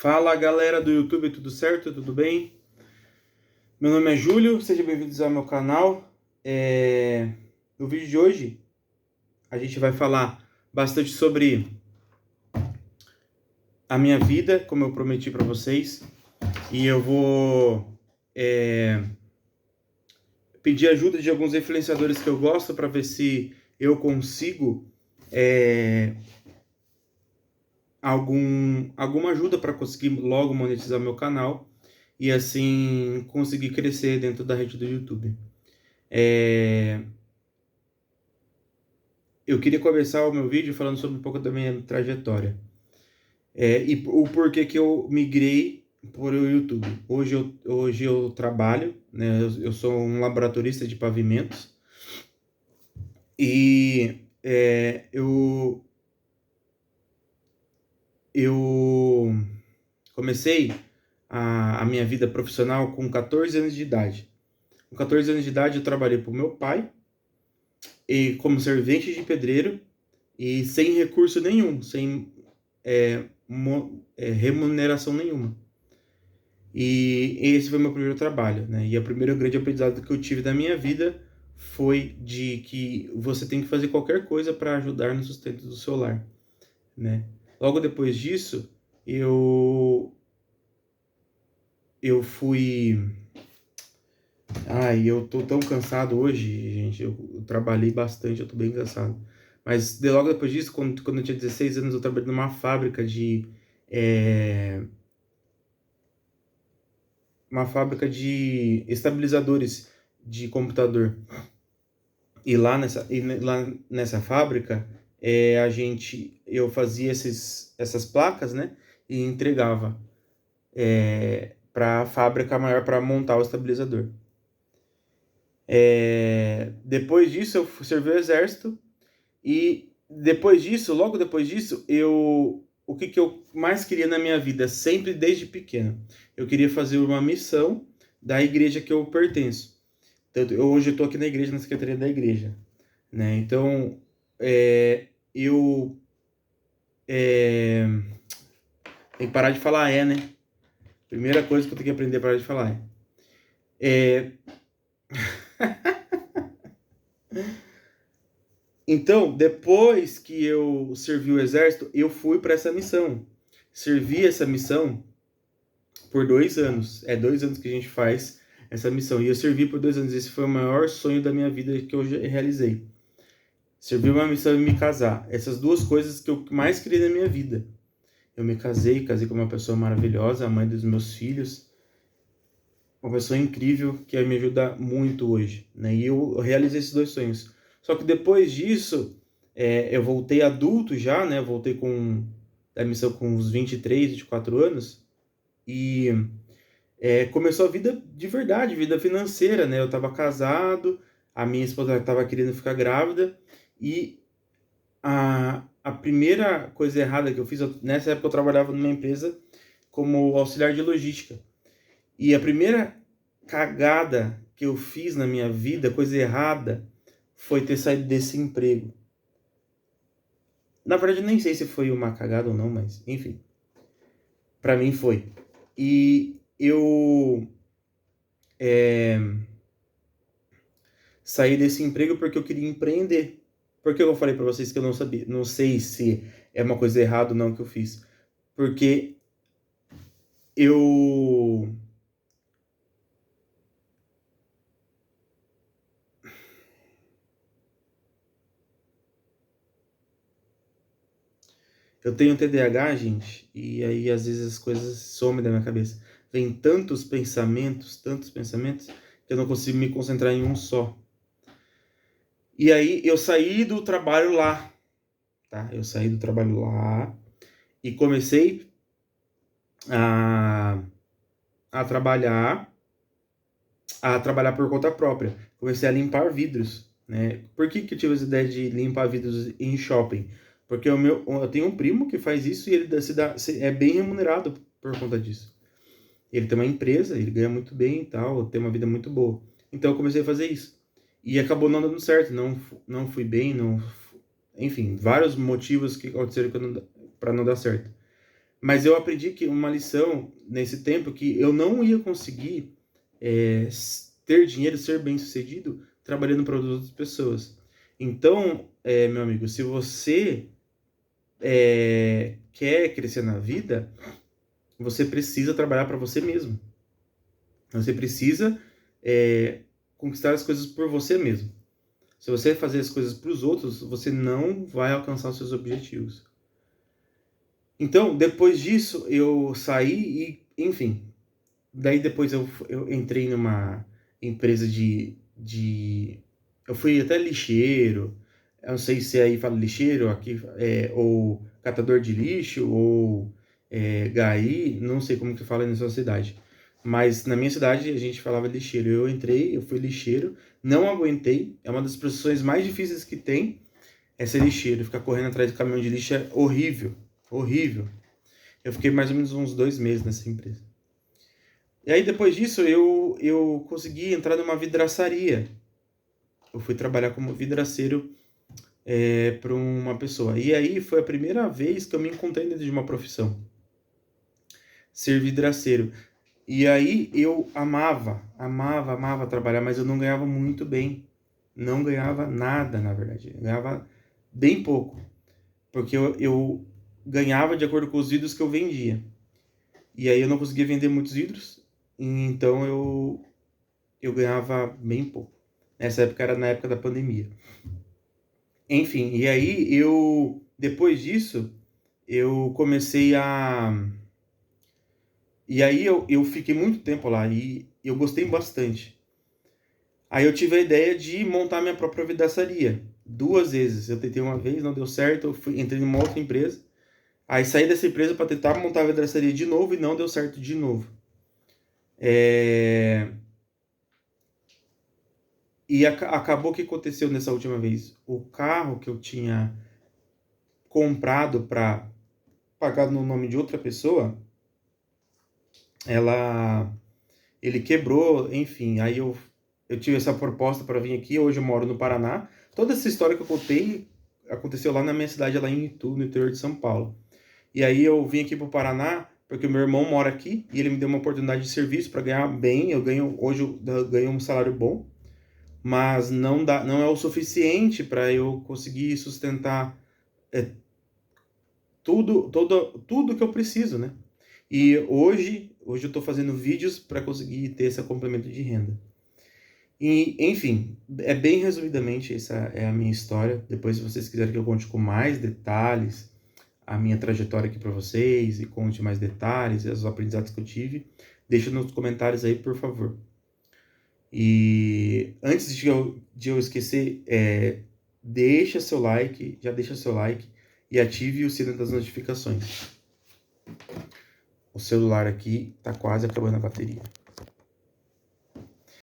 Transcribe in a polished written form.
Fala galera do YouTube, tudo certo? Tudo bem? Meu nome é Júlio, sejam bem-vindos ao meu canal. No vídeo de hoje a gente vai falar bastante sobre a minha vida, como eu prometi para vocês, e eu vou pedir ajuda de alguns influenciadores que eu gosto para ver se eu consigo alguma ajuda para conseguir logo monetizar meu canal e assim conseguir crescer dentro da rede do YouTube. Eu queria começar o meu vídeo falando sobre um pouco da minha trajetória e o porquê que eu migrei para o YouTube. Hoje eu trabalho, né? Eu sou um laboratorista de pavimentos e eu comecei a minha vida profissional com 14 anos de idade. Com 14 anos de idade eu trabalhei para o meu pai e como servente de pedreiro e sem recurso nenhum, sem remuneração nenhuma. E esse foi meu primeiro trabalho, né? E o primeiro grande aprendizado que eu tive da minha vida foi de que você tem que fazer qualquer coisa para ajudar no sustento do seu lar, né? Logo depois disso, eu fui... Ai, eu tô tão cansado hoje, gente. Eu trabalhei bastante, eu tô bem cansado. Mas logo depois disso, quando eu tinha 16 anos, eu trabalhei numa fábrica de... uma fábrica de estabilizadores de computador. E lá nessa fábrica, eu fazia essas placas, né? E entregava para a fábrica maior para montar o estabilizador. Depois disso, eu servi o exército. E depois disso, logo depois disso, o que eu mais queria na minha vida, sempre desde pequeno? Eu queria fazer uma missão da igreja que eu pertenço. Hoje eu estou aqui na igreja, na secretaria da igreja, né? Então, eu tenho que parar de falar né? Primeira coisa que eu tenho que aprender a parar de falar Então, depois que eu servi o exército, eu fui para essa missão. Servi essa missão por 2 anos. 2 anos que a gente faz essa missão. E eu servi por 2 anos. Esse foi o maior sonho da minha vida que eu realizei. Servi uma missão e me casar. Essas duas coisas que eu mais queria na minha vida. Eu me casei com uma pessoa maravilhosa, a mãe dos meus filhos. Uma pessoa incrível que me ajuda muito hoje, né? E eu realizei esses 2 sonhos. Só que depois disso, eu voltei adulto já, né? Voltei da missão com uns 23, 24 anos. E começou a vida de verdade, vida financeira, né? Eu estava casado, a minha esposa estava querendo ficar grávida. E a primeira coisa errada que eu fiz, nessa época eu trabalhava numa empresa como auxiliar de logística. E a primeira cagada que eu fiz na minha vida, coisa errada, foi ter saído desse emprego. Na verdade, nem sei se foi uma cagada ou não, mas enfim. Pra mim foi. E eu saí desse emprego porque eu queria empreender. Por que eu falei pra vocês que eu não sabia? Não sei se é uma coisa errada ou não que eu fiz. Porque eu tenho TDAH, gente, e aí às vezes as coisas somem da minha cabeça. Vem tantos pensamentos, que eu não consigo me concentrar em um só. E aí eu saí do trabalho lá, tá? Eu saí do trabalho lá e comecei a trabalhar por conta própria. Comecei a limpar vidros, né? Por que eu tive essa ideia de limpar vidros em shopping? Porque eu tenho um primo que faz isso e ele é bem remunerado por conta disso. Ele tem uma empresa, ele ganha muito bem e tal, tem uma vida muito boa. Então eu comecei a fazer isso. E acabou não dando certo, não fui bem, enfim, vários motivos que aconteceram para não dar certo. Mas eu aprendi que uma lição nesse tempo que eu não ia conseguir ter dinheiro, ser bem-sucedido trabalhando para outras pessoas. Então, meu amigo, se você quer crescer na vida, você precisa trabalhar para você mesmo. Você precisa conquistar as coisas por você mesmo. Se você fazer as coisas para os outros, você não vai alcançar os seus objetivos. Então, depois disso, eu saí e, enfim, daí depois eu entrei numa empresa eu fui até lixeiro, eu não sei se aí fala lixeiro, aqui ou catador de lixo, ou GAI, não sei como que fala na sua cidade. Mas na minha cidade a gente falava lixeiro. Eu entrei, eu fui lixeiro, não aguentei, é uma das profissões mais difíceis que tem, é ser lixeiro. Ficar correndo atrás de caminhão de lixo é horrível, horrível. Eu fiquei mais ou menos uns 2 meses nessa empresa. E aí depois disso eu consegui entrar numa vidraçaria. Eu fui trabalhar como vidraceiro para uma pessoa. E aí foi a primeira vez que eu me encontrei dentro de uma profissão. Ser vidraceiro. E aí eu amava trabalhar, mas eu não ganhava muito bem. Não ganhava nada, na verdade. Eu ganhava bem pouco. Porque eu ganhava de acordo com os vidros que eu vendia. E aí eu não conseguia vender muitos vidros, então eu ganhava bem pouco. Nessa época era na época da pandemia. Enfim, e aí depois disso, eu comecei a... E aí eu fiquei muito tempo lá e eu gostei bastante. Aí eu tive a ideia de montar minha própria vidraçaria. 2 vezes. Eu tentei uma vez, não deu certo, entrei numa outra empresa. Aí saí dessa empresa para tentar montar a vidraçaria de novo e não deu certo de novo. E acabou que aconteceu nessa última vez. O carro que eu tinha comprado para pagar no nome de outra pessoa, ele quebrou, enfim. Aí eu tive essa proposta para vir aqui. Hoje eu moro no Paraná. Toda essa história que eu contei aconteceu lá na minha cidade, lá em Itu, no interior de São Paulo. E aí eu vim aqui para o Paraná porque o meu irmão mora aqui e ele me deu uma oportunidade de serviço para ganhar bem. Hoje eu ganho um salário bom, mas não é o suficiente para eu conseguir sustentar tudo que eu preciso, né? E hoje eu estou fazendo vídeos para conseguir ter esse complemento de renda. E, enfim, bem resumidamente essa é a minha história. Depois, se vocês quiserem que eu conte com mais detalhes a minha trajetória aqui para vocês e conte mais detalhes e os aprendizados que eu tive, deixa nos comentários aí, por favor. E antes de eu esquecer, deixa seu like e ative o sino das notificações. O celular aqui tá quase acabando a bateria.